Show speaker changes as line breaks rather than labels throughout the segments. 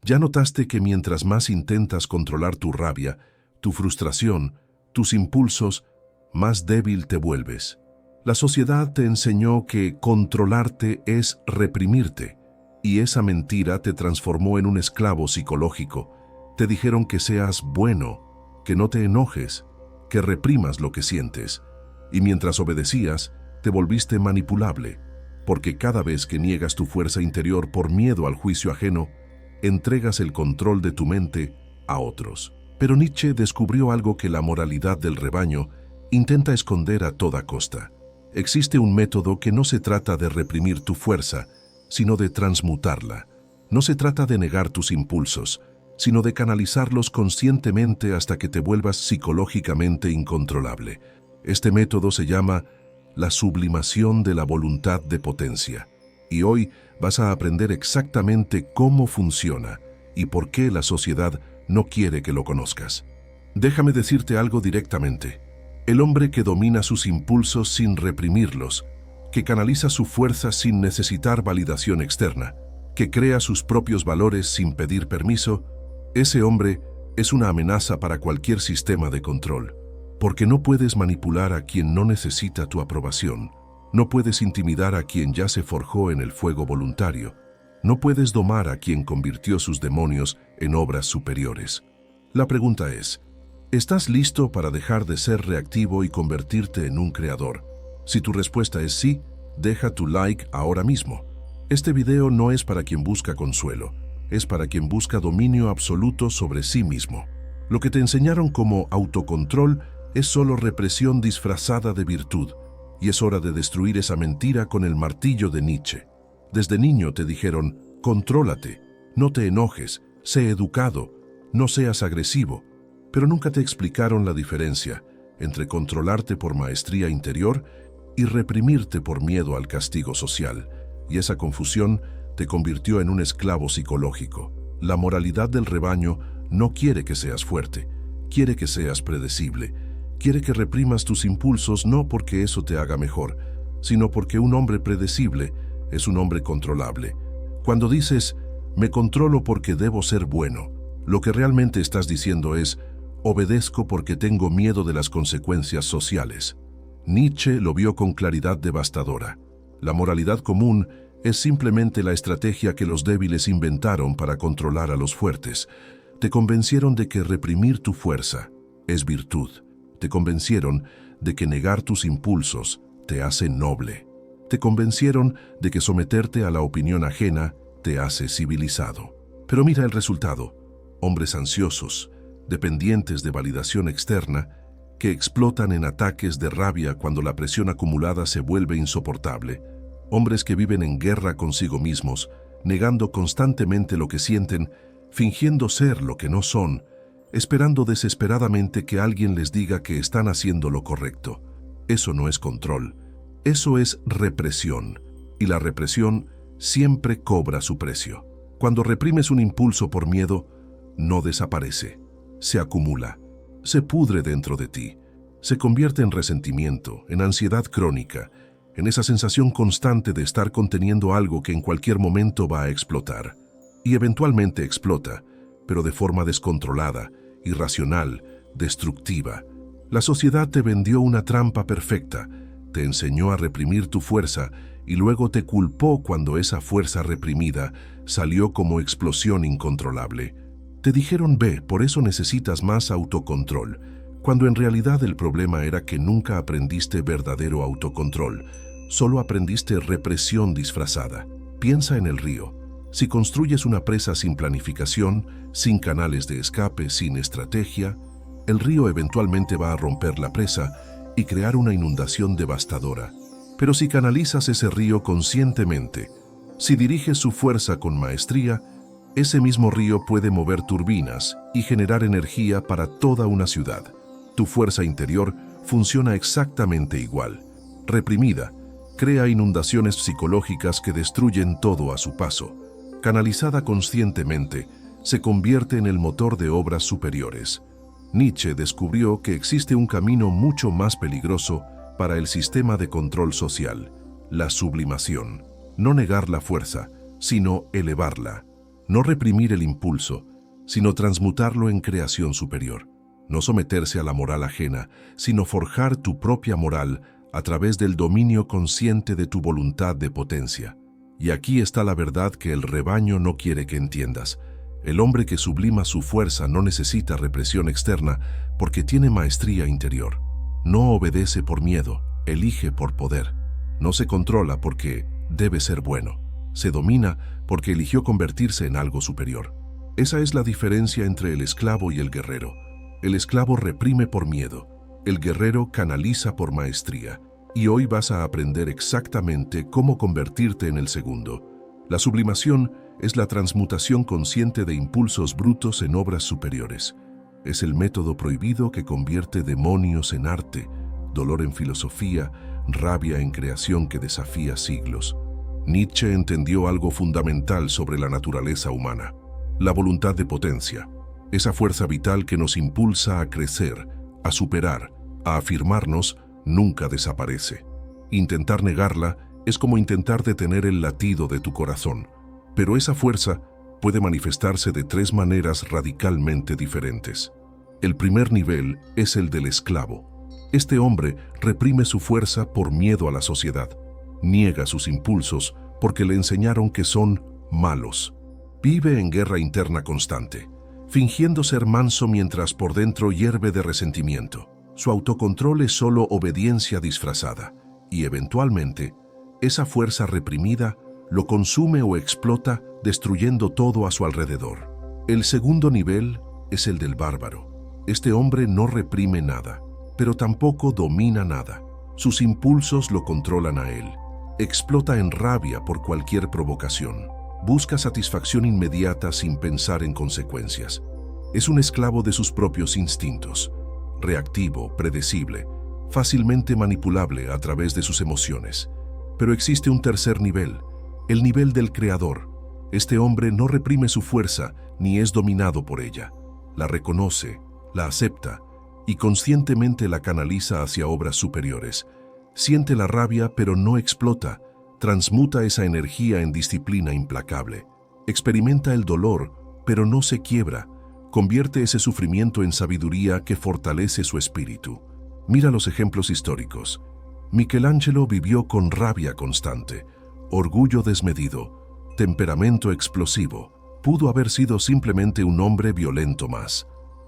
¿Ya notaste que mientras más intentas controlar tu rabia, tu frustración, tus impulsos, más débil te vuelves? La sociedad te enseñó que controlarte es reprimirte, y esa mentira te transformó en un esclavo psicológico. Te dijeron que seas bueno, que no te enojes, que reprimas lo que sientes, y mientras obedecías, te volviste manipulable, porque cada vez que niegas tu fuerza interior por miedo al juicio ajeno, entregas el control de tu mente a otros. Pero Nietzsche descubrió algo que la moralidad del rebaño intenta esconder a toda costa. Existe un método que no se trata de reprimir tu fuerza, sino de transmutarla. No se trata de negar tus impulsos, sino de canalizarlos conscientemente hasta que te vuelvas psicológicamente incontrolable. Este método se llama la sublimación de la voluntad de potencia. Y hoy vas a aprender exactamente cómo funciona y por qué la sociedad no quiere que lo conozcas. Déjame decirte algo directamente. El hombre que domina sus impulsos sin reprimirlos, que canaliza su fuerza sin necesitar validación externa, que crea sus propios valores sin pedir permiso, ese hombre es una amenaza para cualquier sistema de control. Porque no puedes manipular a quien no necesita tu aprobación, no puedes intimidar a quien ya se forjó en el fuego voluntario, no puedes domar a quien convirtió sus demonios en obras superiores. La pregunta es, ¿estás listo para dejar de ser reactivo y convertirte en un creador? Si tu respuesta es sí, deja tu like ahora mismo. Este video no es para quien busca consuelo, es para quien busca dominio absoluto sobre sí mismo. Lo que te enseñaron como autocontrol es solo represión disfrazada de virtud, y es hora de destruir esa mentira con el martillo de Nietzsche. Desde niño te dijeron, contrólate, no te enojes, sé educado, no seas agresivo, pero nunca te explicaron la diferencia entre controlarte por maestría interior y reprimirte por miedo al castigo social, y esa confusión te convirtió en un esclavo psicológico. La moralidad del rebaño no quiere que seas fuerte, quiere que seas predecible, quiere que reprimas tus impulsos no porque eso te haga mejor, sino porque un hombre predecible es un hombre controlable. Cuando dices, me controlo porque debo ser bueno, lo que realmente estás diciendo es, obedezco porque tengo miedo de las consecuencias sociales. Nietzsche lo vio con claridad devastadora. La moralidad común es simplemente la estrategia que los débiles inventaron para controlar a los fuertes. Te convencieron de que reprimir tu fuerza es virtud. Te convencieron de que negar tus impulsos te hace noble. Te convencieron de que someterte a la opinión ajena te hace civilizado. Pero mira el resultado. Hombres ansiosos, dependientes de validación externa, que explotan en ataques de rabia cuando la presión acumulada se vuelve insoportable. Hombres que viven en guerra consigo mismos, negando constantemente lo que sienten, fingiendo ser lo que no son, esperando desesperadamente que alguien les diga que están haciendo lo correcto. Eso no es control, eso es represión, y la represión siempre cobra su precio. Cuando reprimes un impulso por miedo, no desaparece, se acumula, se pudre dentro de ti, se convierte en resentimiento, en ansiedad crónica, en esa sensación constante de estar conteniendo algo que en cualquier momento va a explotar. Y eventualmente explota, pero de forma descontrolada, irracional, destructiva. La sociedad te vendió una trampa perfecta, te enseñó a reprimir tu fuerza y luego te culpó cuando esa fuerza reprimida salió como explosión incontrolable. Te dijeron ve, por eso necesitas más autocontrol, cuando en realidad el problema era que nunca aprendiste verdadero autocontrol, solo aprendiste represión disfrazada. Piensa en el río. Si construyes una presa sin planificación, sin canales de escape, sin estrategia, el río eventualmente va a romper la presa y crear una inundación devastadora. Pero si canalizas ese río conscientemente, si diriges su fuerza con maestría, ese mismo río puede mover turbinas y generar energía para toda una ciudad. Tu fuerza interior funciona exactamente igual. Reprimida, crea inundaciones psicológicas que destruyen todo a su paso. Canalizada conscientemente, se convierte en el motor de obras superiores. Nietzsche descubrió que existe un camino mucho más peligroso para el sistema de control social, la sublimación. No negar la fuerza, sino elevarla. No reprimir el impulso, sino transmutarlo en creación superior. No someterse a la moral ajena, sino forjar tu propia moral a través del dominio consciente de tu voluntad de potencia. Y aquí está la verdad que el rebaño no quiere que entiendas. El hombre que sublima su fuerza no necesita represión externa porque tiene maestría interior. No obedece por miedo, elige por poder. No se controla porque debe ser bueno. Se domina porque eligió convertirse en algo superior. Esa es la diferencia entre el esclavo y el guerrero. El esclavo reprime por miedo, el guerrero canaliza por maestría. Y hoy vas a aprender exactamente cómo convertirte en el segundo. La sublimación es la transmutación consciente de impulsos brutos en obras superiores. Es el método prohibido que convierte demonios en arte, dolor en filosofía, rabia en creación que desafía siglos. Nietzsche entendió algo fundamental sobre la naturaleza humana: la voluntad de potencia, esa fuerza vital que nos impulsa a crecer, a superar, a afirmarnos, nunca desaparece. Intentar negarla es como intentar detener el latido de tu corazón, pero esa fuerza puede manifestarse de tres maneras radicalmente diferentes. El primer nivel es el del esclavo. Este hombre reprime su fuerza por miedo a la sociedad. Niega sus impulsos porque le enseñaron que son malos. Vive en guerra interna constante, fingiendo ser manso mientras por dentro hierve de resentimiento. Su autocontrol es solo obediencia disfrazada, y eventualmente, esa fuerza reprimida lo consume o explota, destruyendo todo a su alrededor. El segundo nivel es el del bárbaro. Este hombre no reprime nada, pero tampoco domina nada. Sus impulsos lo controlan a él. Explota en rabia por cualquier provocación. Busca satisfacción inmediata sin pensar en consecuencias. Es un esclavo de sus propios instintos. Reactivo, predecible, fácilmente manipulable a través de sus emociones. Pero existe un tercer nivel, el nivel del creador. Este hombre no reprime su fuerza ni es dominado por ella. La reconoce, la acepta y conscientemente la canaliza hacia obras superiores. Siente la rabia pero no explota, transmuta esa energía en disciplina implacable. Experimenta el dolor pero no se quiebra. Convierte ese sufrimiento en sabiduría que fortalece su espíritu. Mira los ejemplos históricos. Michelangelo vivió con rabia constante, orgullo desmedido, temperamento explosivo. Pudo haber sido simplemente un hombre violento más,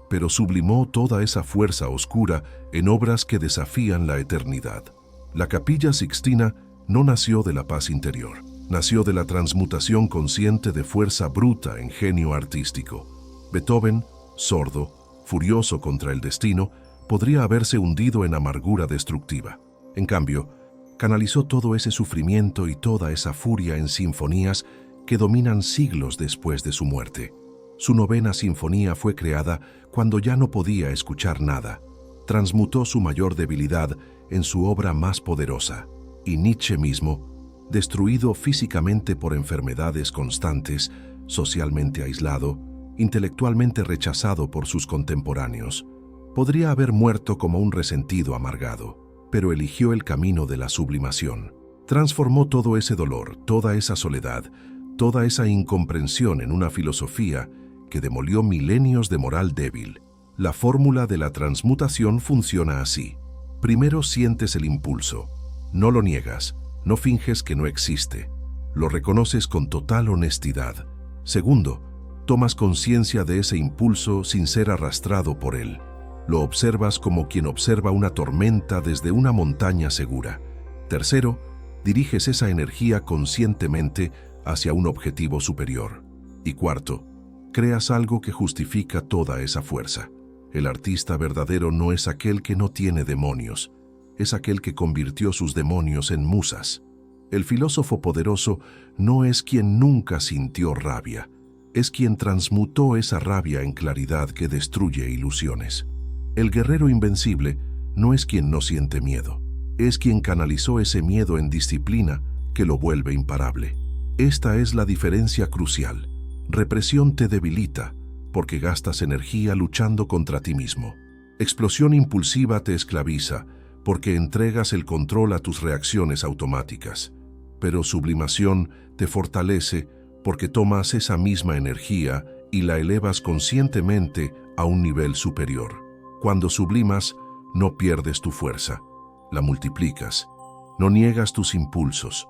pero sublimó toda esa fuerza oscura en obras que desafían la eternidad. La Capilla Sixtina no nació de la paz interior, nació de la transmutación consciente de fuerza bruta en genio artístico. Beethoven, sordo, furioso contra el destino, podría haberse hundido en amargura destructiva. En cambio, canalizó todo ese sufrimiento y toda esa furia en sinfonías que dominan siglos después de su muerte. Su novena sinfonía fue creada cuando ya no podía escuchar nada. Transmutó su mayor debilidad en su obra más poderosa. Y Nietzsche mismo, destruido físicamente por enfermedades constantes, socialmente aislado, intelectualmente rechazado por sus contemporáneos, podría haber muerto como un resentido amargado, pero eligió el camino de la sublimación. Transformó todo ese dolor, toda esa soledad, toda esa incomprensión en una filosofía que demolió milenios de moral débil. La fórmula de la transmutación funciona así. Primero sientes el impulso. No lo niegas, no finges que no existe. Lo reconoces con total honestidad. Segundo, tomas conciencia de ese impulso sin ser arrastrado por él. Lo observas como quien observa una tormenta desde una montaña segura. Tercero, diriges esa energía conscientemente hacia un objetivo superior. Y cuarto, creas algo que justifica toda esa fuerza. El artista verdadero no es aquel que no tiene demonios, es aquel que convirtió sus demonios en musas. El filósofo poderoso no es quien nunca sintió rabia, es quien transmutó esa rabia en claridad que destruye ilusiones. El guerrero invencible no es quien no siente miedo, es quien canalizó ese miedo en disciplina que lo vuelve imparable. Esta es la diferencia crucial. Represión te debilita porque gastas energía luchando contra ti mismo. Explosión impulsiva te esclaviza porque entregas el control a tus reacciones automáticas. Pero sublimación te fortalece porque tomas esa misma energía y la elevas conscientemente a un nivel superior. Cuando sublimas, no pierdes tu fuerza, la multiplicas, no niegas tus impulsos,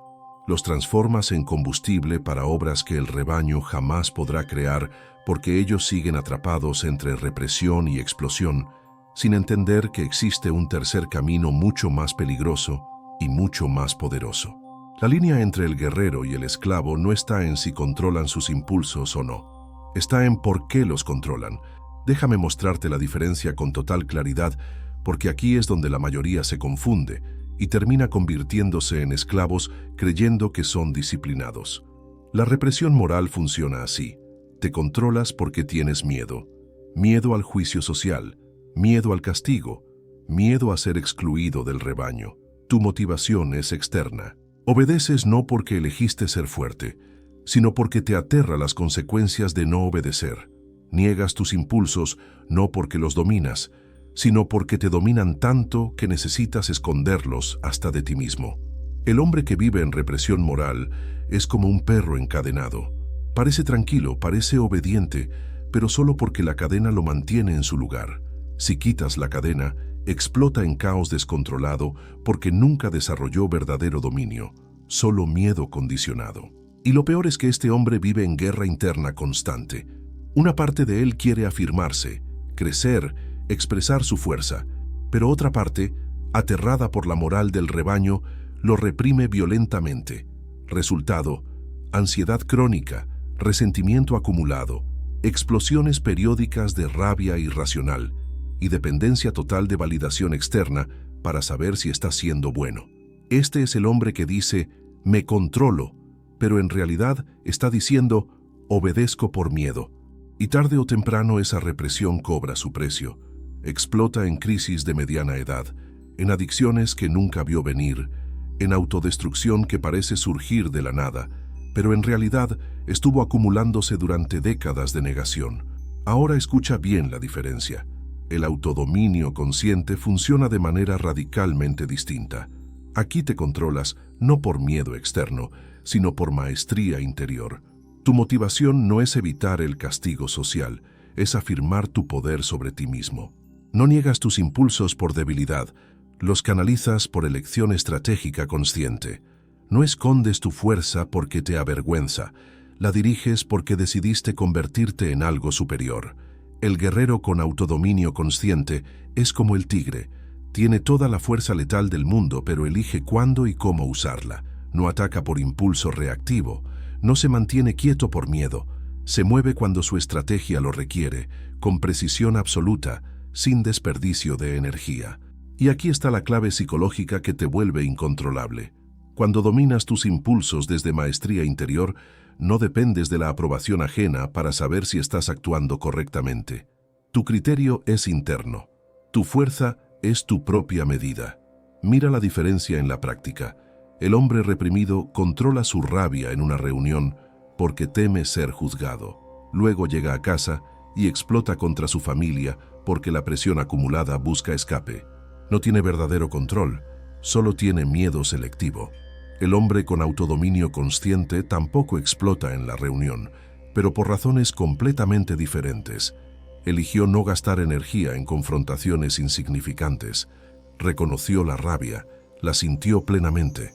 los transformas en combustible para obras que el rebaño jamás podrá crear porque ellos siguen atrapados entre represión y explosión, sin entender que existe un tercer camino mucho más peligroso y mucho más poderoso. La línea entre el guerrero y el esclavo no está en si controlan sus impulsos o no. Está en por qué los controlan. Déjame mostrarte la diferencia con total claridad, porque aquí es donde la mayoría se confunde y termina convirtiéndose en esclavos creyendo que son disciplinados. La represión moral funciona así. Te controlas porque tienes miedo. Miedo al juicio social, miedo al castigo, miedo a ser excluido del rebaño. Tu motivación es externa. Obedeces no porque elegiste ser fuerte, sino porque te aterra las consecuencias de no obedecer. Niegas tus impulsos no porque los dominas, sino porque te dominan tanto que necesitas esconderlos hasta de ti mismo. El hombre que vive en represión moral es como un perro encadenado. Parece tranquilo, parece obediente, pero solo porque la cadena lo mantiene en su lugar. Si quitas la cadena, explota en caos descontrolado porque nunca desarrolló verdadero dominio, solo miedo condicionado. Y lo peor es que este hombre vive en guerra interna constante. Una parte de él quiere afirmarse, crecer, expresar su fuerza, pero otra parte, aterrada por la moral del rebaño, lo reprime violentamente. Resultado: ansiedad crónica, resentimiento acumulado, explosiones periódicas de rabia irracional y dependencia total de validación externa para saber si está siendo bueno. Este es el hombre que dice, me controlo, pero en realidad está diciendo, obedezco por miedo. Y tarde o temprano esa represión cobra su precio. Explota en crisis de mediana edad, en adicciones que nunca vio venir, en autodestrucción que parece surgir de la nada, pero en realidad estuvo acumulándose durante décadas de negación. Ahora escucha bien la diferencia. El autodominio consciente funciona de manera radicalmente distinta. Aquí te controlas no por miedo externo, sino por maestría interior. Tu motivación no es evitar el castigo social, es afirmar tu poder sobre ti mismo. No niegas tus impulsos por debilidad, los canalizas por elección estratégica consciente. No escondes tu fuerza porque te avergüenza, la diriges porque decidiste convertirte en algo superior. El guerrero con autodominio consciente es como el tigre. Tiene toda la fuerza letal del mundo, pero elige cuándo y cómo usarla. No ataca por impulso reactivo, no se mantiene quieto por miedo. Se mueve cuando su estrategia lo requiere, con precisión absoluta, sin desperdicio de energía. Y aquí está la clave psicológica que te vuelve incontrolable. Cuando dominas tus impulsos desde maestría interior, no dependes de la aprobación ajena para saber si estás actuando correctamente. Tu criterio es interno. Tu fuerza es tu propia medida. Mira la diferencia en la práctica. El hombre reprimido controla su rabia en una reunión porque teme ser juzgado. Luego llega a casa y explota contra su familia porque la presión acumulada busca escape. No tiene verdadero control, solo tiene miedo selectivo. El hombre con autodominio consciente tampoco explota en la reunión, pero por razones completamente diferentes. Eligió no gastar energía en confrontaciones insignificantes. Reconoció la rabia, la sintió plenamente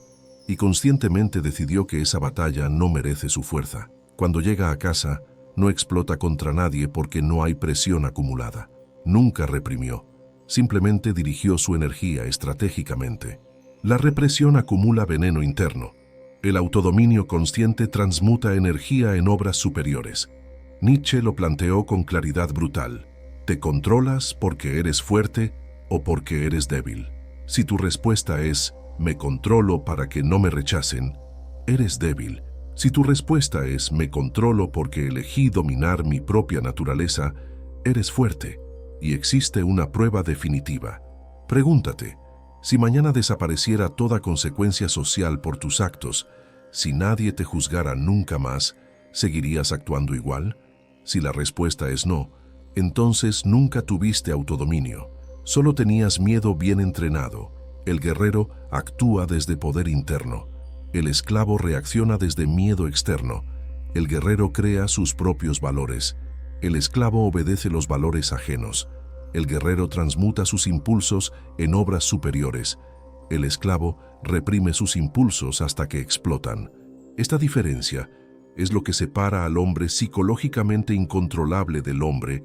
y conscientemente decidió que esa batalla no merece su fuerza. Cuando llega a casa, no explota contra nadie porque no hay presión acumulada. Nunca reprimió, simplemente dirigió su energía estratégicamente. La represión acumula veneno interno. El autodominio consciente transmuta energía en obras superiores. Nietzsche lo planteó con claridad brutal. ¿Te controlas porque eres fuerte o porque eres débil? Si tu respuesta es, me controlo para que no me rechacen, eres débil. Si tu respuesta es, me controlo porque elegí dominar mi propia naturaleza, eres fuerte. Y existe una prueba definitiva. Pregúntate, si mañana desapareciera toda consecuencia social por tus actos, si nadie te juzgara nunca más, ¿seguirías actuando igual? Si la respuesta es no, entonces nunca tuviste autodominio, solo tenías miedo bien entrenado. El guerrero actúa desde poder interno, el esclavo reacciona desde miedo externo. El guerrero crea sus propios valores. El esclavo obedece los valores ajenos. El guerrero transmuta sus impulsos en obras superiores. El esclavo reprime sus impulsos hasta que explotan. Esta diferencia es lo que separa al hombre psicológicamente incontrolable del hombre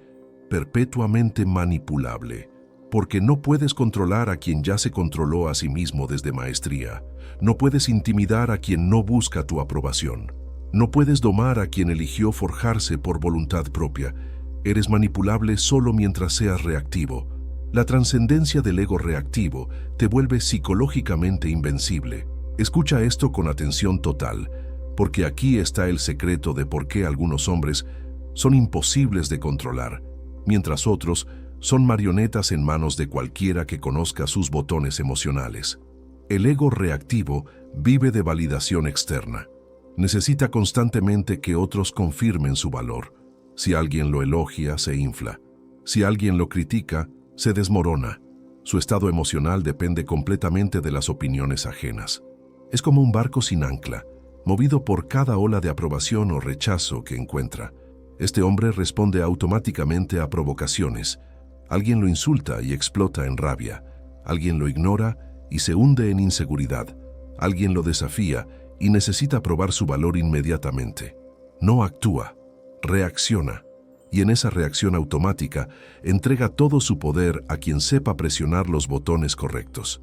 perpetuamente manipulable. Porque no puedes controlar a quien ya se controló a sí mismo desde maestría. No puedes intimidar a quien no busca tu aprobación. No puedes domar a quien eligió forjarse por voluntad propia. Eres manipulable solo mientras seas reactivo. La trascendencia del ego reactivo te vuelve psicológicamente invencible. Escucha esto con atención total, porque aquí está el secreto de por qué algunos hombres son imposibles de controlar, mientras otros son marionetas en manos de cualquiera que conozca sus botones emocionales. El ego reactivo vive de validación externa. Necesita constantemente que otros confirmen su valor. Si alguien lo elogia, se infla. Si alguien lo critica, se desmorona. Su estado emocional depende completamente de las opiniones ajenas. Es como un barco sin ancla, movido por cada ola de aprobación o rechazo que encuentra. Este hombre responde automáticamente a provocaciones. Alguien lo insulta y explota en rabia. Alguien lo ignora y se hunde en inseguridad. Alguien lo desafía y necesita probar su valor inmediatamente. No actúa, reacciona. Y en esa reacción automática entrega todo su poder a quien sepa presionar los botones correctos.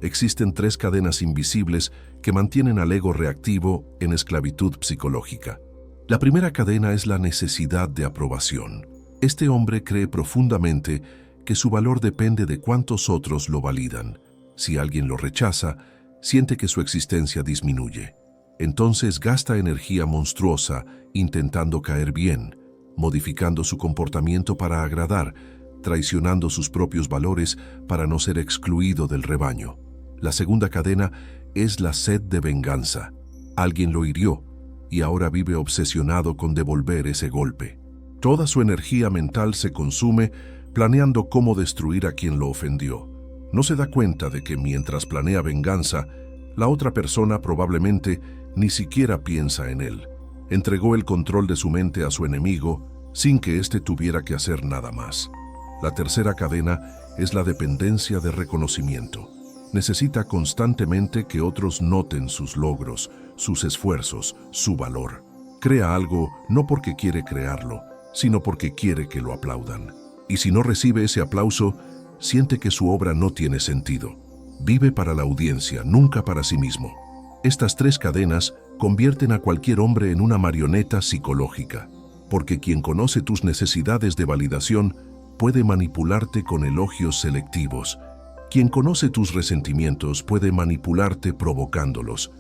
Existen 3 cadenas invisibles que mantienen al ego reactivo en esclavitud psicológica. La primera cadena es la necesidad de aprobación. Este hombre cree profundamente que su valor depende de cuántos otros lo validan. Si alguien lo rechaza, siente que su existencia disminuye. Entonces gasta energía monstruosa intentando caer bien, modificando su comportamiento para agradar, traicionando sus propios valores para no ser excluido del rebaño. La segunda cadena es la sed de venganza. Alguien lo hirió y ahora vive obsesionado con devolver ese golpe. Toda su energía mental se consume planeando cómo destruir a quien lo ofendió. No se da cuenta de que mientras planea venganza, la otra persona probablemente ni siquiera piensa en él. Entregó el control de su mente a su enemigo sin que éste tuviera que hacer nada más. La tercera cadena es la dependencia de reconocimiento. Necesita constantemente que otros noten sus logros, sus esfuerzos, su valor. Crea algo no porque quiere crearlo, sino porque quiere que lo aplaudan. Y si no recibe ese aplauso, siente que su obra no tiene sentido. Vive para la audiencia, nunca para sí mismo. Estas 3 cadenas convierten a cualquier hombre en una marioneta psicológica, porque quien conoce tus necesidades de validación puede manipularte con elogios selectivos. Quien conoce tus resentimientos puede manipularte provocándolos.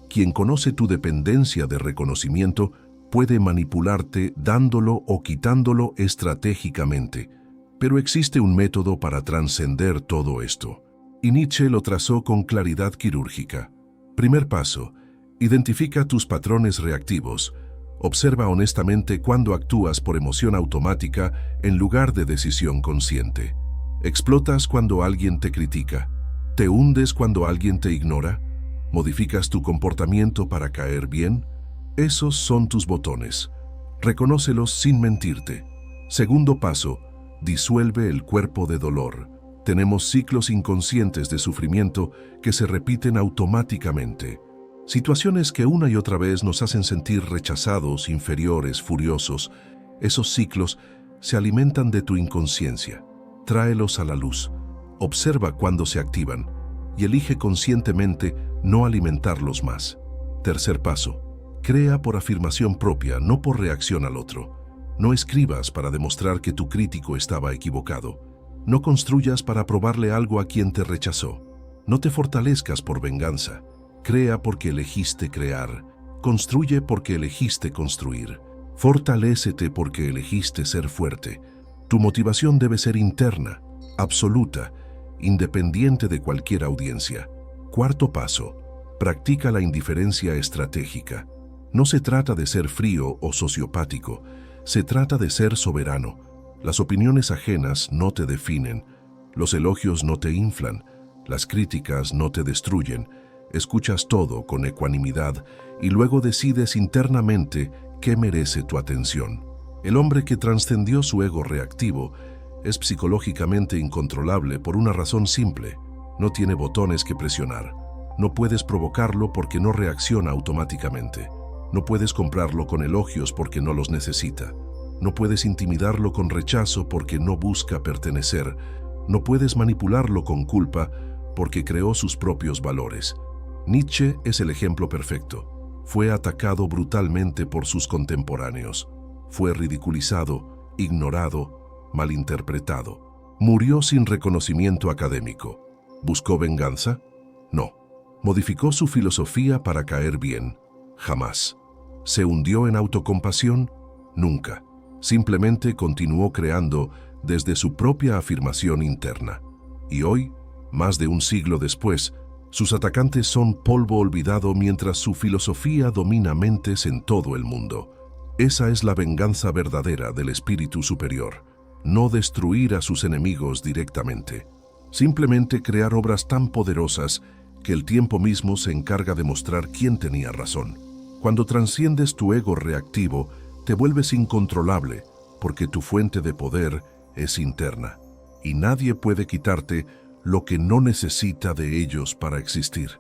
Quien conoce tu dependencia de reconocimiento puede manipularte dándolo o quitándolo estratégicamente. Pero existe un método para trascender todo esto, y Nietzsche lo trazó con claridad quirúrgica. Primer paso: identifica tus patrones reactivos. Observa honestamente cuándo actúas por emoción automática en lugar de decisión consciente. ¿Explotas cuando alguien te critica? ¿Te hundes cuando alguien te ignora? ¿Modificas tu comportamiento para caer bien? Esos son tus botones. Reconócelos sin mentirte. Segundo paso: disuelve el cuerpo de dolor. Tenemos ciclos inconscientes de sufrimiento que se repiten automáticamente. Situaciones que una y otra vez nos hacen sentir rechazados, inferiores, furiosos. Esos ciclos se alimentan de tu inconsciencia. Tráelos a la luz. Observa cuándo se activan y elige conscientemente no alimentarlos más. Tercer paso: crea por afirmación propia, no por reacción al otro. No escribas para demostrar que tu crítico estaba equivocado. No construyas para probarle algo a quien te rechazó. No te fortalezcas por venganza. Crea porque elegiste crear. Construye porque elegiste construir. Fortalécete porque elegiste ser fuerte. Tu motivación debe ser interna, absoluta, independiente de cualquier audiencia. Cuarto paso: practica la indiferencia estratégica. No se trata de ser frío o sociopático, se trata de ser soberano. Las opiniones ajenas no te definen, los elogios no te inflan, las críticas no te destruyen. Escuchas todo con ecuanimidad y luego decides internamente ¿qué merece tu atención? El hombre que trascendió su ego reactivo es psicológicamente incontrolable por una razón simple: no tiene botones que presionar. No puedes provocarlo porque no reacciona automáticamente. No puedes comprarlo con elogios porque no los necesita. No puedes intimidarlo con rechazo porque no busca pertenecer. No puedes manipularlo con culpa porque creó sus propios valores. Nietzsche es el ejemplo perfecto. Fue atacado brutalmente por sus contemporáneos. Fue ridiculizado, ignorado, malinterpretado. Murió sin reconocimiento académico. ¿Buscó venganza? No. ¿Modificó su filosofía para caer bien? Jamás. ¿Se hundió en autocompasión? Nunca. Simplemente continuó creando desde su propia afirmación interna. Y hoy, más de un siglo después, sus atacantes son polvo olvidado mientras su filosofía domina mentes en todo el mundo. Esa es la venganza verdadera del espíritu superior. No destruir a sus enemigos directamente. Simplemente crear obras tan poderosas que el tiempo mismo se encarga de mostrar quién tenía razón. Cuando trasciendes tu ego reactivo, te vuelves incontrolable, porque tu fuente de poder es interna, y nadie puede quitarte lo que no necesita de ellos para existir.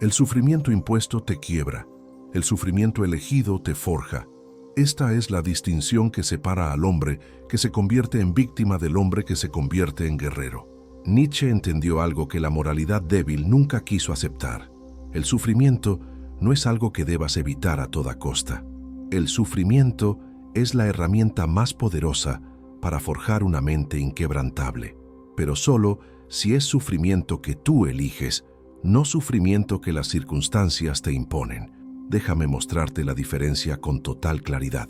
El sufrimiento impuesto te quiebra, el sufrimiento elegido te forja. Esta es la distinción que separa al hombre que se convierte en víctima del hombre que se convierte en guerrero. Nietzsche entendió algo que la moralidad débil nunca quiso aceptar. El sufrimiento no es algo que debas evitar a toda costa. El sufrimiento es la herramienta más poderosa para forjar una mente inquebrantable, pero solo si es sufrimiento que tú eliges, no sufrimiento que las circunstancias te imponen. Déjame mostrarte la diferencia con total claridad.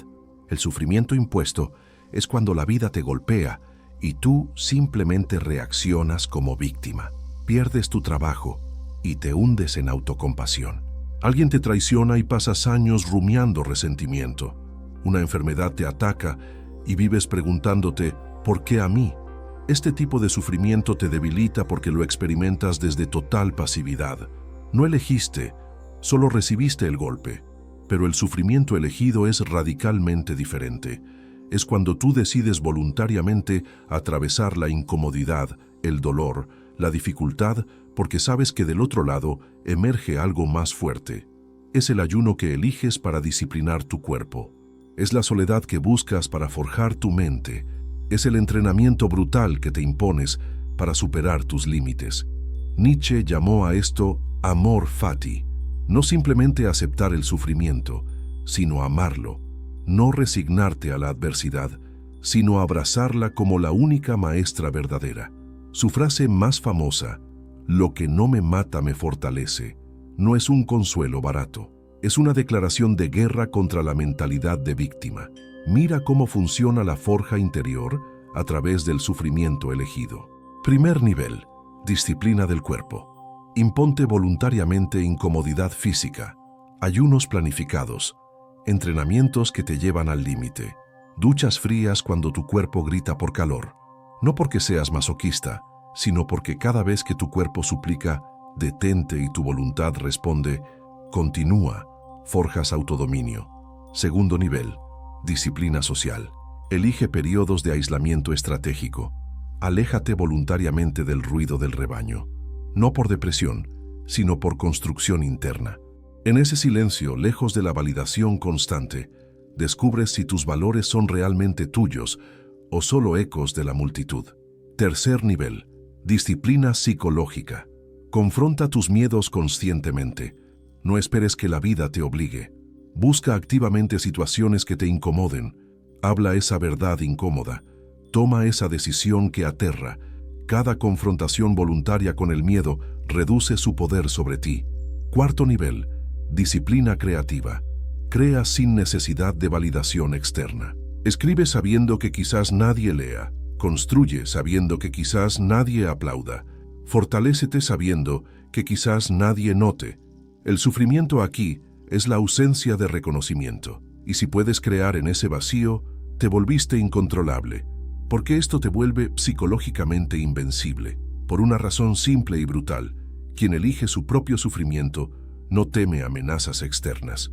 El sufrimiento impuesto es cuando la vida te golpea y tú simplemente reaccionas como víctima. Pierdes tu trabajo y te hundes en autocompasión. Alguien te traiciona y pasas años rumiando resentimiento. Una enfermedad te ataca y vives preguntándote, ¿por qué a mí? Este tipo de sufrimiento te debilita porque lo experimentas desde total pasividad. No elegiste, solo recibiste el golpe. Pero el sufrimiento elegido es radicalmente diferente. Es cuando tú decides voluntariamente atravesar la incomodidad, el dolor, la dificultad, porque sabes que del otro lado emerge algo más fuerte. Es el ayuno que eliges para disciplinar tu cuerpo. Es la soledad que buscas para forjar tu mente. Es el entrenamiento brutal que te impones para superar tus límites. Nietzsche llamó a esto amor fati. No simplemente aceptar el sufrimiento, sino amarlo. No resignarte a la adversidad, sino abrazarla como la única maestra verdadera. Su frase más famosa, "Lo que no me mata me fortalece", no es un consuelo barato. Es una declaración de guerra contra la mentalidad de víctima. Mira cómo funciona la forja interior a través del sufrimiento elegido. Primer nivel, disciplina del cuerpo. Imponte voluntariamente incomodidad física, ayunos planificados, entrenamientos que te llevan al límite, duchas frías cuando tu cuerpo grita por calor. No porque seas masoquista, sino porque cada vez que tu cuerpo suplica, detente y tu voluntad responde, continúa, forjas autodominio. Segundo nivel, disciplina social. Elige periodos de aislamiento estratégico. Aléjate voluntariamente del ruido del rebaño. No por depresión, sino por construcción interna. En ese silencio, lejos de la validación constante, descubres si tus valores son realmente tuyos o solo ecos de la multitud. Tercer nivel, disciplina psicológica. Confronta tus miedos conscientemente. No esperes que la vida te obligue. Busca activamente situaciones que te incomoden. Habla esa verdad incómoda. Toma esa decisión que aterra. Cada confrontación voluntaria con el miedo reduce su poder sobre ti. Cuarto nivel, disciplina creativa. Crea sin necesidad de validación externa. Escribe sabiendo que quizás nadie lea. Construye sabiendo que quizás nadie aplauda. Fortalécete sabiendo que quizás nadie note. El sufrimiento aquí es la ausencia de reconocimiento. Y si puedes crear en ese vacío, te volviste incontrolable. Porque esto te vuelve psicológicamente invencible. Por una razón simple y brutal. Quien elige su propio sufrimiento no teme amenazas externas.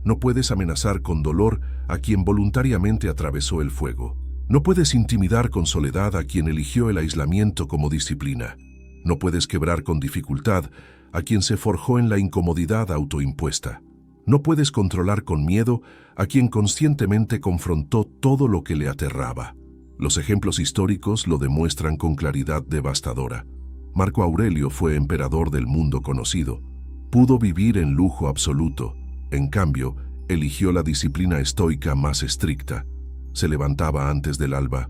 No puedes amenazar con dolor a quien voluntariamente atravesó el fuego. No puedes intimidar con soledad a quien eligió el aislamiento como disciplina. No puedes quebrar con dificultad a quien se forjó en la incomodidad autoimpuesta. No puedes controlar con miedo a quien conscientemente confrontó todo lo que le aterraba. Los ejemplos históricos lo demuestran con claridad devastadora. Marco Aurelio fue emperador del mundo conocido. Pudo vivir en lujo absoluto. En cambio, eligió la disciplina estoica más estricta. Se levantaba antes del alba.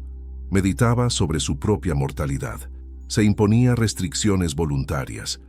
Meditaba sobre su propia mortalidad. Se imponía restricciones voluntarias.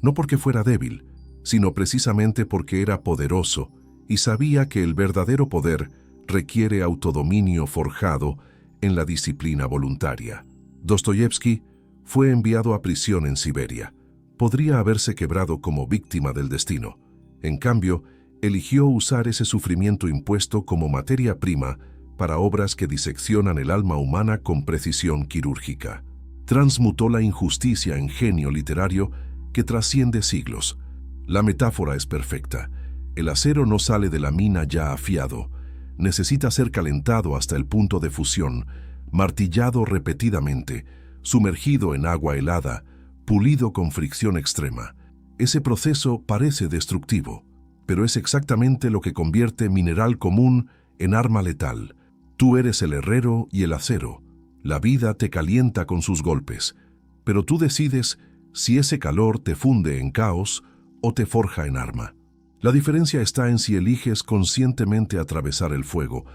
No porque fuera débil, sino precisamente porque era poderoso y sabía que el verdadero poder requiere autodominio forjado en la disciplina voluntaria. Dostoyevski fue enviado a prisión en Siberia. Podría haberse quebrado como víctima del destino. En cambio, eligió usar ese sufrimiento impuesto como materia prima para obras que diseccionan el alma humana con precisión quirúrgica. Transmutó la injusticia en genio literario que trasciende siglos. La metáfora es perfecta. El acero no sale de la mina ya afiado. Necesita ser calentado hasta el punto de fusión, martillado repetidamente, sumergido en agua helada, pulido con fricción extrema. Ese proceso parece destructivo, pero es exactamente lo que convierte mineral común en arma letal. Tú eres el herrero y el acero. La vida te calienta con sus golpes, pero tú decides si ese calor te funde en caos o te forja en arma. La diferencia está en si eliges conscientemente atravesar el fuego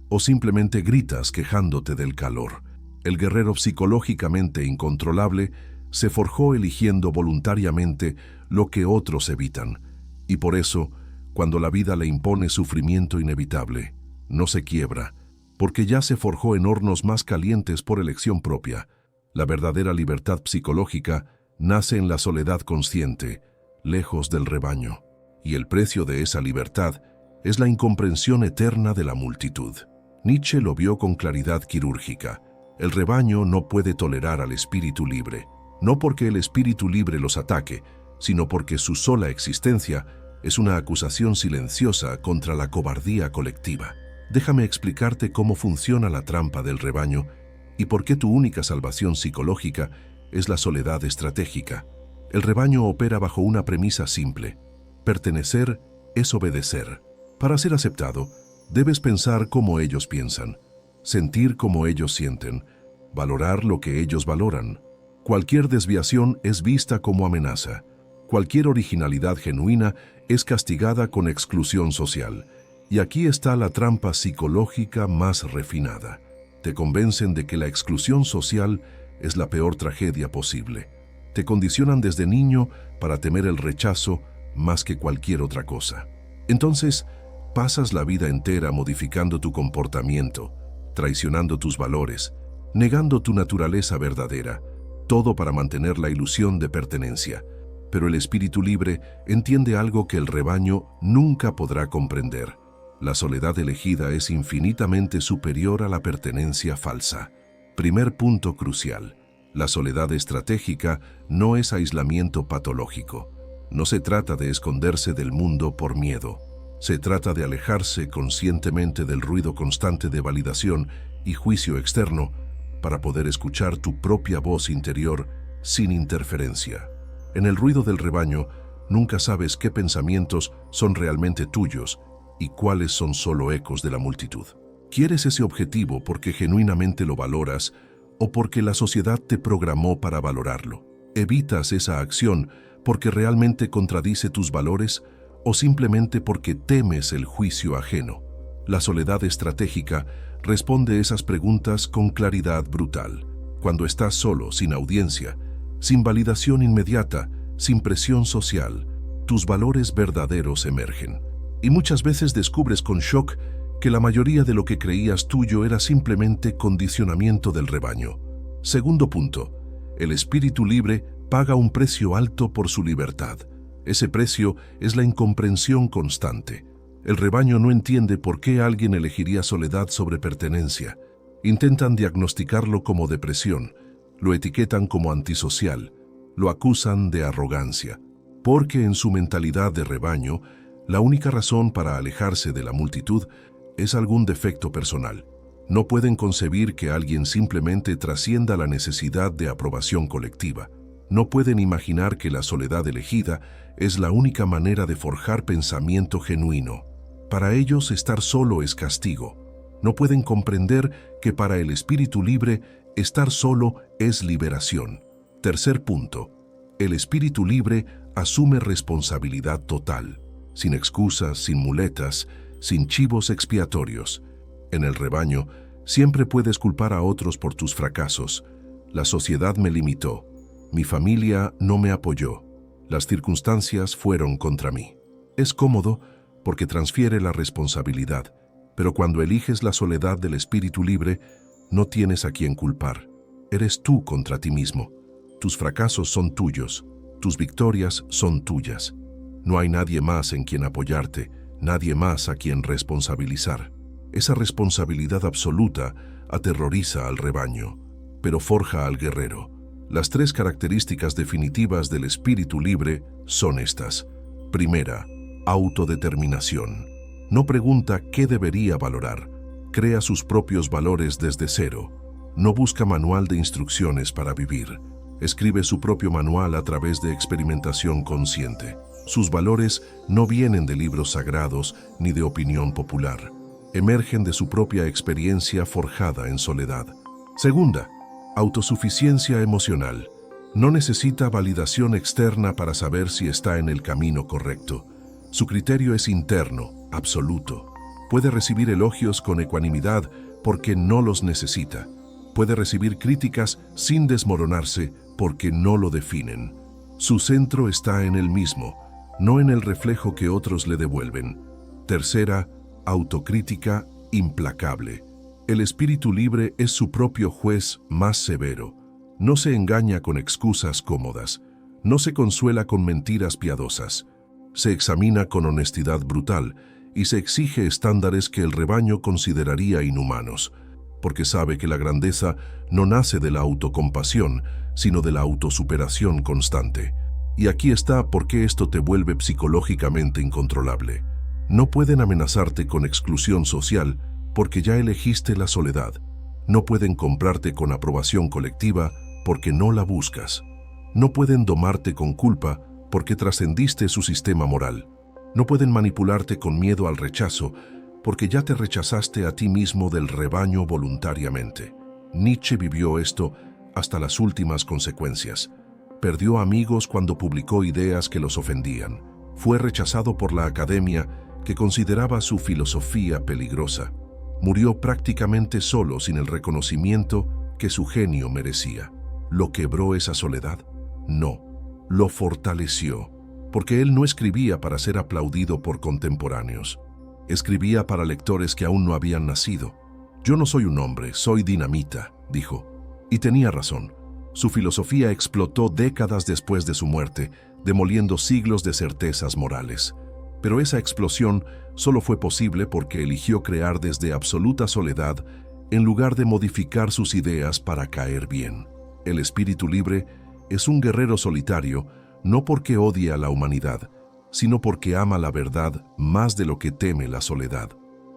o simplemente gritas quejándote del calor. El guerrero psicológicamente incontrolable se forjó eligiendo voluntariamente lo que otros evitan, y por eso, cuando la vida le impone sufrimiento inevitable, no se quiebra, porque ya se forjó en hornos más calientes por elección propia. La verdadera libertad psicológica nace en la soledad consciente, lejos del rebaño, y el precio de esa libertad es la incomprensión eterna de la multitud. Nietzsche lo vio con claridad quirúrgica. El rebaño no puede tolerar al espíritu libre, no porque el espíritu libre los ataque, sino porque su sola existencia es una acusación silenciosa contra la cobardía colectiva. Déjame explicarte cómo funciona la trampa del rebaño y por qué tu única salvación psicológica es la soledad estratégica. El rebaño opera bajo una premisa simple: pertenecer es obedecer. Para ser aceptado, debes pensar como ellos piensan, sentir como ellos sienten, valorar lo que ellos valoran. Cualquier desviación es vista como amenaza. Cualquier originalidad genuina es castigada con exclusión social. Y aquí está la trampa psicológica más refinada. Te convencen de que la exclusión social es la peor tragedia posible. Te condicionan desde niño para temer el rechazo más que cualquier otra cosa. Entonces, pasas la vida entera modificando tu comportamiento, traicionando tus valores, negando tu naturaleza verdadera, todo para mantener la ilusión de pertenencia. Pero el espíritu libre entiende algo que el rebaño nunca podrá comprender. La soledad elegida es infinitamente superior a la pertenencia falsa. Primer punto crucial. La soledad estratégica no es aislamiento patológico. No se trata de esconderse del mundo por miedo. Se trata de alejarse conscientemente del ruido constante de validación y juicio externo para poder escuchar tu propia voz interior sin interferencia. En el ruido del rebaño, nunca sabes qué pensamientos son realmente tuyos y cuáles son solo ecos de la multitud. ¿Quieres ese objetivo porque genuinamente lo valoras o porque la sociedad te programó para valorarlo? ¿Evitas esa acción porque realmente contradice tus valores o simplemente porque temes el juicio ajeno? La soledad estratégica responde esas preguntas con claridad brutal. Cuando estás solo, sin audiencia, sin validación inmediata, sin presión social, tus valores verdaderos emergen. Y muchas veces descubres con shock que la mayoría de lo que creías tuyo era simplemente condicionamiento del rebaño. Segundo punto, el espíritu libre paga un precio alto por su libertad. Ese precio es la incomprensión constante. El rebaño no entiende por qué alguien elegiría soledad sobre pertenencia. Intentan diagnosticarlo como depresión, lo etiquetan como antisocial, lo acusan de arrogancia, porque en su mentalidad de rebaño, La única razón para alejarse de la multitud es algún defecto personal. No pueden concebir que alguien simplemente trascienda la necesidad de aprobación colectiva. No pueden imaginar que la soledad elegida es la única manera de forjar pensamiento genuino. Para ellos, estar solo es castigo. No pueden comprender que para el espíritu libre, estar solo es liberación. Tercer punto. El espíritu libre asume responsabilidad total, sin excusas, sin muletas, sin chivos expiatorios. En el rebaño, siempre puedes culpar a otros por tus fracasos. La sociedad me limitó. Mi familia no me apoyó. Las circunstancias fueron contra mí. Es cómodo porque transfiere la responsabilidad, pero cuando eliges la soledad del espíritu libre, no tienes a quien culpar. Eres tú contra ti mismo. Tus fracasos son tuyos. Tus victorias son tuyas. No hay nadie más en quien apoyarte, nadie más a quien responsabilizar. Esa responsabilidad absoluta aterroriza al rebaño, pero forja al guerrero. Las tres características definitivas del espíritu libre son estas. Primera, autodeterminación. No pregunta qué debería valorar. Crea sus propios valores desde cero. No busca manual de instrucciones para vivir. Escribe su propio manual a través de experimentación consciente. Sus valores no vienen de libros sagrados ni de opinión popular. Emergen de su propia experiencia forjada en soledad. Segunda, autosuficiencia emocional. No necesita validación externa para saber si está en el camino correcto. Su criterio es interno, absoluto. Puede recibir elogios con ecuanimidad porque no los necesita. Puede recibir críticas sin desmoronarse porque no lo definen. Su centro está en él mismo, no en el reflejo que otros le devuelven. Tercera, autocrítica implacable. El espíritu libre es su propio juez más severo. No se engaña con excusas cómodas. No se consuela con mentiras piadosas. Se examina con honestidad brutal y se exige estándares que el rebaño consideraría inhumanos, porque sabe que la grandeza no nace de la autocompasión, sino de la autosuperación constante. Y aquí está por qué esto te vuelve psicológicamente incontrolable. No pueden amenazarte con exclusión social porque ya elegiste la soledad. No pueden comprarte con aprobación colectiva porque no la buscas. No pueden domarte con culpa porque trascendiste su sistema moral. No pueden manipularte con miedo al rechazo porque ya te rechazaste a ti mismo del rebaño voluntariamente. Nietzsche vivió esto hasta las últimas consecuencias. Perdió amigos cuando publicó ideas que los ofendían. Fue rechazado por la academia, que consideraba su filosofía peligrosa. Murió prácticamente solo, sin el reconocimiento que su genio merecía. ¿Lo quebró esa soledad? No, lo fortaleció, porque él no escribía para ser aplaudido por contemporáneos. Escribía para lectores que aún no habían nacido. Yo no soy un hombre, soy dinamita, dijo. Y tenía razón. Su filosofía explotó décadas después de su muerte, demoliendo siglos de certezas morales. Pero esa explosión solo fue posible porque eligió crear desde absoluta soledad en lugar de modificar sus ideas para caer bien. El espíritu libre es un guerrero solitario, no porque odie a la humanidad, sino porque ama la verdad más de lo que teme la soledad.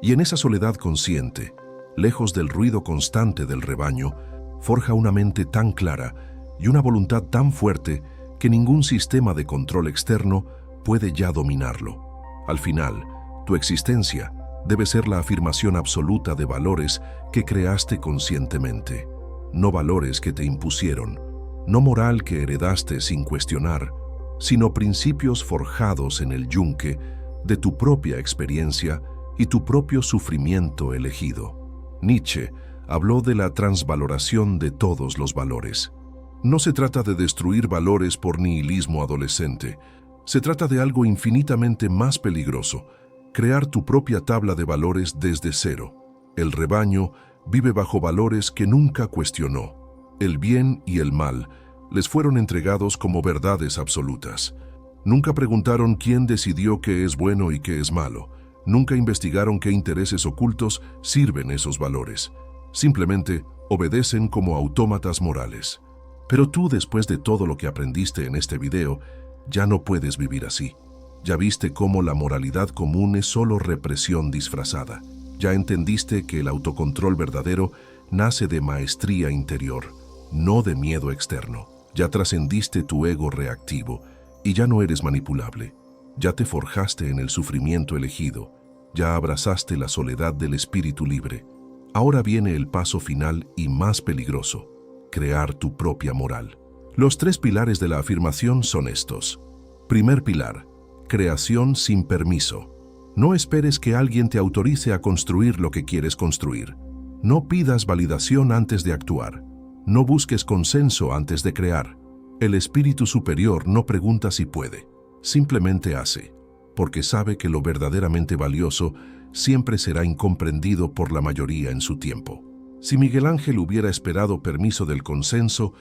Y en esa soledad consciente, lejos del ruido constante del rebaño, forja una mente tan clara y una voluntad tan fuerte que ningún sistema de control externo puede ya dominarlo. Al final, tu existencia debe ser la afirmación absoluta de valores que creaste conscientemente, no valores que te impusieron, no moral que heredaste sin cuestionar, sino principios forjados en el yunque de tu propia experiencia y tu propio sufrimiento elegido. Nietzsche habló de la transvaloración de todos los valores. No se trata de destruir valores por nihilismo adolescente. Se trata de algo infinitamente más peligroso, crear tu propia tabla de valores desde cero. El rebaño vive bajo valores que nunca cuestionó. El bien y el mal les fueron entregados como verdades absolutas. Nunca preguntaron quién decidió qué es bueno y qué es malo. Nunca investigaron qué intereses ocultos sirven esos valores. Simplemente obedecen como autómatas morales. Pero tú, después de todo lo que aprendiste en este video, ya no puedes vivir así. Ya viste cómo la moralidad común es solo represión disfrazada. Ya entendiste que el autocontrol verdadero nace de maestría interior, no de miedo externo. Ya trascendiste tu ego reactivo y ya no eres manipulable. Ya te forjaste en el sufrimiento elegido. Ya abrazaste la soledad del espíritu libre. Ahora viene el paso final y más peligroso: crear tu propia moral. Los 3 pilares de la afirmación son estos. Primer pilar: creación sin permiso. No esperes que alguien te autorice a construir lo que quieres construir. No pidas validación antes de actuar. No busques consenso antes de crear. El espíritu superior no pregunta si puede, simplemente hace, porque sabe que lo verdaderamente valioso siempre será incomprendido por la mayoría en su tiempo. Si Miguel Ángel hubiera esperado permiso del consenso,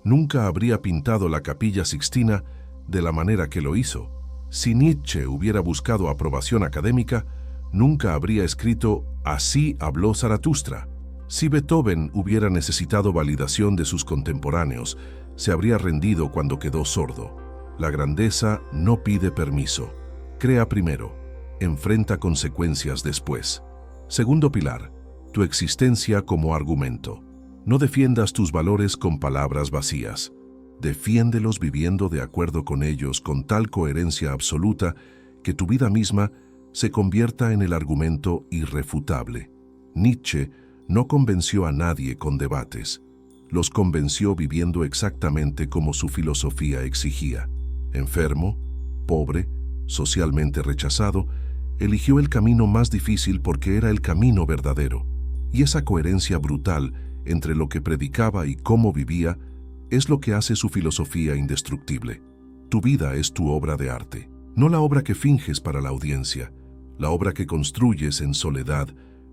nunca habría pintado la Capilla Sixtina de la manera que lo hizo. Si Nietzsche hubiera buscado aprobación académica, nunca habría escrito "Así habló Zaratustra". Si Beethoven hubiera necesitado validación de sus contemporáneos, se habría rendido cuando quedó sordo. La grandeza no pide permiso. Crea primero, enfrenta consecuencias después. Segundo pilar: tu existencia como argumento. No defiendas tus valores con palabras vacías. Defiéndelos viviendo de acuerdo con ellos con tal coherencia absoluta que tu vida misma se convierta en el argumento irrefutable. Nietzsche no convenció a nadie con debates. Los convenció viviendo exactamente como su filosofía exigía. Enfermo, pobre, socialmente rechazado, eligió el camino más difícil porque era el camino verdadero. Y esa coherencia brutal entre lo que predicaba y cómo vivía es lo que hace su filosofía indestructible. Tu vida es tu obra de arte, no la obra que finges para la audiencia, la obra que construyes en soledad,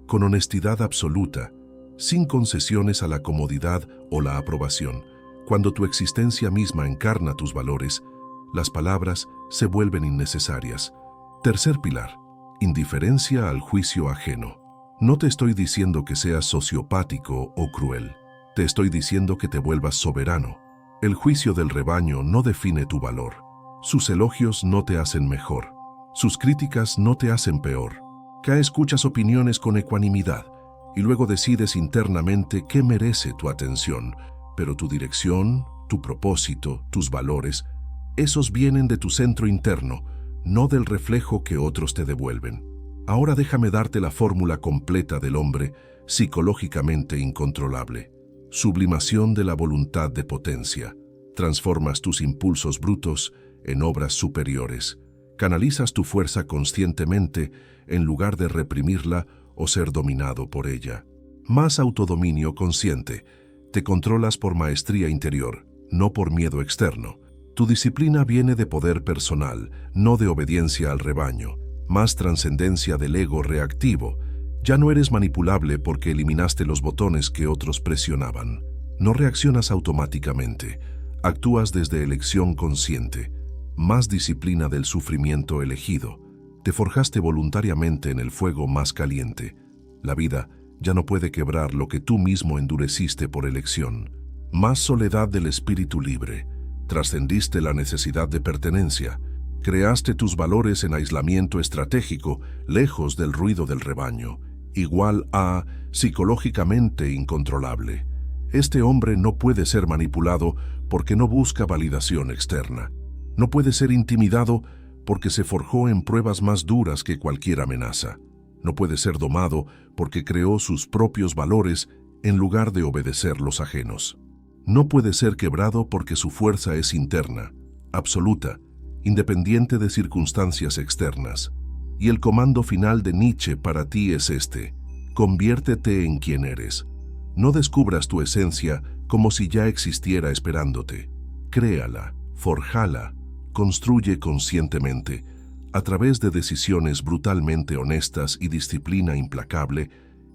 con honestidad absoluta, sin concesiones a la comodidad o la aprobación. Cuando tu existencia misma encarna tus valores, las palabras se vuelven innecesarias. Tercer pilar: indiferencia al juicio ajeno. No te estoy diciendo que seas sociopático o cruel. Te estoy diciendo que te vuelvas soberano. El juicio del rebaño no define tu valor. Sus elogios no te hacen mejor. Sus críticas no te hacen peor. Escuchas opiniones con ecuanimidad y luego decides internamente qué merece tu atención, pero tu dirección, tu propósito, tus valores, esos vienen de tu centro interno, no del reflejo que otros te devuelven. Ahora déjame darte la fórmula completa del hombre psicológicamente incontrolable. Sublimación de la voluntad de potencia. Transformas tus impulsos brutos en obras superiores. Canalizas tu fuerza conscientemente en lugar de reprimirla o ser dominado por ella. Más autodominio consciente. Te controlas por maestría interior, no por miedo externo. Tu disciplina viene de poder personal, no de obediencia al rebaño. Más trascendencia del ego reactivo. Ya no eres manipulable porque eliminaste los botones que otros presionaban. No reaccionas automáticamente. Actúas desde elección consciente. Más disciplina del sufrimiento elegido. Te forjaste voluntariamente en el fuego más caliente. La vida ya no puede quebrar lo que tú mismo endureciste por elección. Más soledad del espíritu libre. Trascendiste la necesidad de pertenencia. Creaste tus valores en aislamiento estratégico, lejos del ruido del rebaño. Igual a psicológicamente incontrolable. Este hombre no puede ser manipulado porque no busca validación externa. No puede ser intimidado porque se forjó en pruebas más duras que cualquier amenaza. No puede ser domado porque creó sus propios valores en lugar de obedecer los ajenos. No puede ser quebrado porque su fuerza es interna, absoluta, independiente de circunstancias externas. Y el comando final de Nietzsche para ti es este: conviértete en quien eres. No descubras tu esencia como si ya existiera esperándote. Créala, forjala, construye conscientemente, a través de decisiones brutalmente honestas y disciplina implacable,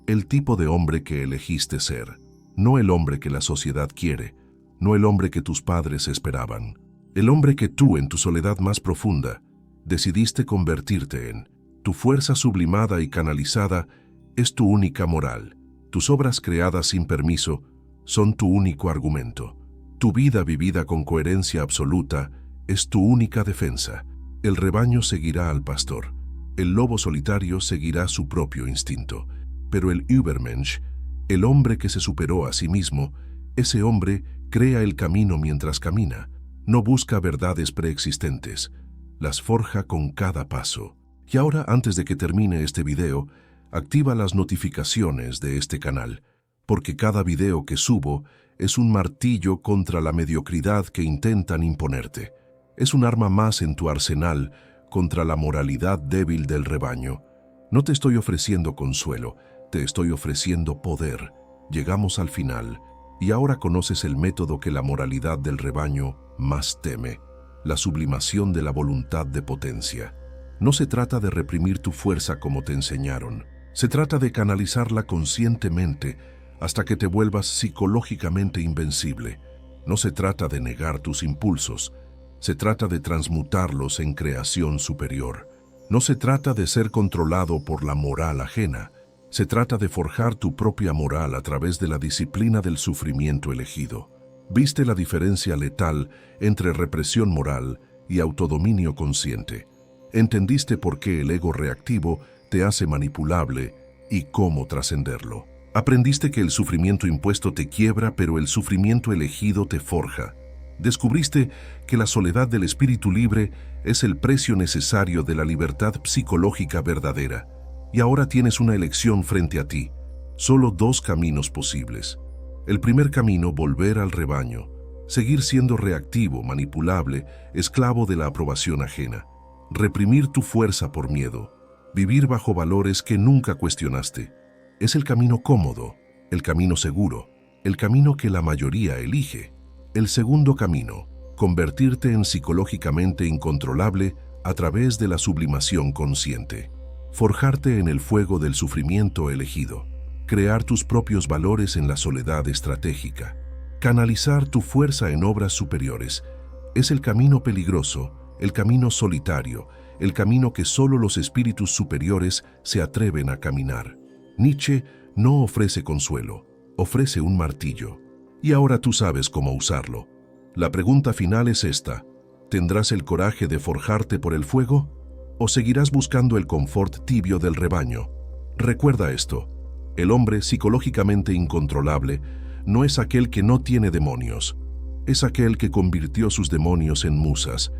el tipo de hombre que elegiste ser. No el hombre que la sociedad quiere, no el hombre que tus padres esperaban. El hombre que tú, en tu soledad más profunda, decidiste convertirte en. Tu fuerza sublimada y canalizada es tu única moral. Tus obras creadas sin permiso son tu único argumento. Tu vida vivida con coherencia absoluta es tu única defensa. El rebaño seguirá al pastor. El lobo solitario seguirá su propio instinto. Pero el Übermensch, el hombre que se superó a sí mismo, ese hombre crea el camino mientras camina. No busca verdades preexistentes. Las forja con cada paso. Y ahora, antes de que termine este video, activa las notificaciones de este canal, porque cada video que subo es un martillo contra la mediocridad que intentan imponerte. Es un arma más en tu arsenal contra la moralidad débil del rebaño. No te estoy ofreciendo consuelo, te estoy ofreciendo poder. Llegamos al final, y ahora conoces el método que la moralidad del rebaño más teme, la sublimación de la voluntad de potencia. No se trata de reprimir tu fuerza como te enseñaron. Se trata de canalizarla conscientemente hasta que te vuelvas psicológicamente invencible. No se trata de negar tus impulsos. Se trata de transmutarlos en creación superior. No se trata de ser controlado por la moral ajena. Se trata de forjar tu propia moral a través de la disciplina del sufrimiento elegido. ¿Viste la diferencia letal entre represión moral y autodominio consciente? ¿Entendiste por qué el ego reactivo te hace manipulable y cómo trascenderlo? Aprendiste que el sufrimiento impuesto te quiebra, pero el sufrimiento elegido te forja. Descubriste que la soledad del espíritu libre es el precio necesario de la libertad psicológica verdadera. Y ahora tienes una elección frente a ti. Solo dos caminos posibles. El primer camino, volver al rebaño. Seguir siendo reactivo, manipulable, esclavo de la aprobación ajena. Reprimir tu fuerza por miedo. Vivir bajo valores que nunca cuestionaste. Es el camino cómodo, el camino seguro, el camino que la mayoría elige. El segundo camino, convertirte en psicológicamente incontrolable a través de la sublimación consciente. Forjarte en el fuego del sufrimiento elegido. Crear tus propios valores en la soledad estratégica. Canalizar tu fuerza en obras superiores. Es el camino peligroso, el camino solitario, el camino que solo los espíritus superiores se atreven a caminar. Nietzsche no ofrece consuelo, ofrece un martillo. Y ahora tú sabes cómo usarlo. La pregunta final es esta: ¿tendrás el coraje de forjarte por el fuego? ¿O seguirás buscando el confort tibio del rebaño? Recuerda esto: el hombre psicológicamente incontrolable no es aquel que no tiene demonios. Es aquel que convirtió sus demonios en musas.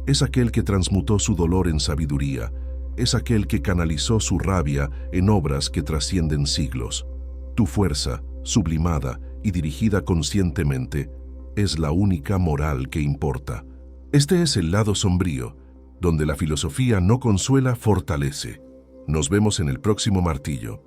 Es aquel que transmutó su dolor en sabiduría. Es aquel que canalizó su rabia en obras que trascienden siglos. Tu fuerza, sublimada y dirigida conscientemente, es la única moral que importa. Este es el lado sombrío, donde la filosofía no consuela, fortalece. Nos vemos en el próximo martillo.